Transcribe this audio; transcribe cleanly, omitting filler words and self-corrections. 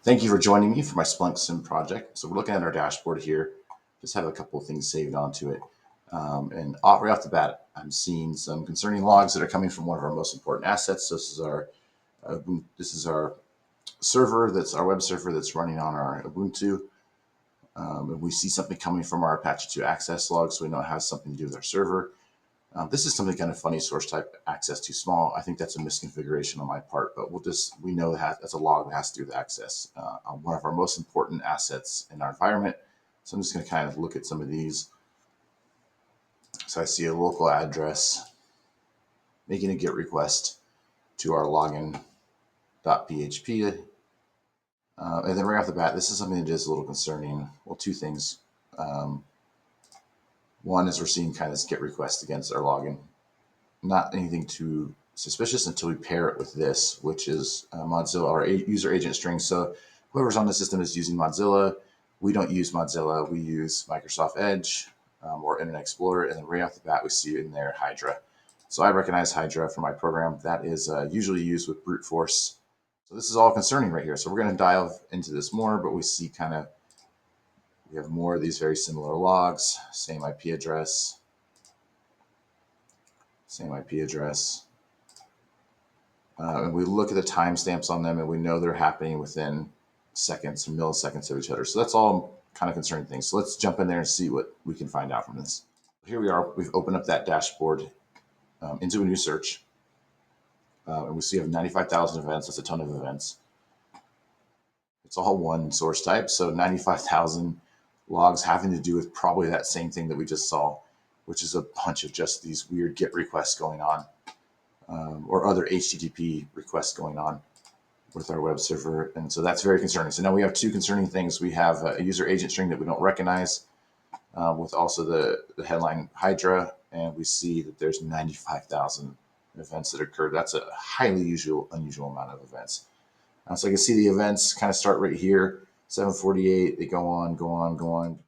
Thank you for joining me for my Splunk SIEM project. So we're looking at our dashboard here. Just have a couple of things saved onto it. Right off the bat, I'm seeing some concerning logs that are coming from one of our most important assets. So this is our server, that's our web server that's running on our Ubuntu. And we see something coming from our Apache 2 access log, so we know it has something to do with our server. This is something kind of funny, source type access too small. I think that's a misconfiguration on my part, but we know that that's a log that has to do with access on one of our most important assets in our environment. So I'm just going to kind of look at some of these. So I see a local address making a GET request to our login.php. And then right off the bat, this is something that is a little concerning. Well, two things. One is we're seeing kind of this GET request against our login. Not anything too suspicious until we pair it with this, which is Mozilla or user agent string. So whoever's on the system is using Mozilla. We don't use Mozilla. We use Microsoft Edge or Internet Explorer. And then right off the bat, we see in there Hydra. So I recognize Hydra for my program. That is usually used with brute force. So this is all concerning right here. So we're going to dive into this more, but we see we have more of these very similar logs, same IP address. And we look at the timestamps on them and we know they're happening within seconds or milliseconds of each other. So that's all kind of concerning things. So let's jump in there and see what we can find out from this. Here we are. We've opened up that dashboard into a new search. And we see we have 95,000 events. That's a ton of events. It's all one source type. So 95,000 logs having to do with probably that same thing that we just saw, which is a bunch of just these weird GET requests going on. Or other HTTP requests going on with our web server. And so that's very concerning. So now we have two concerning things. We have a user agent string that we don't recognize with also the headline Hydra. And we see that there's 95,000 events that occurred. That's a highly unusual amount of events. So I can see the events kind of start right here, 748. They go on.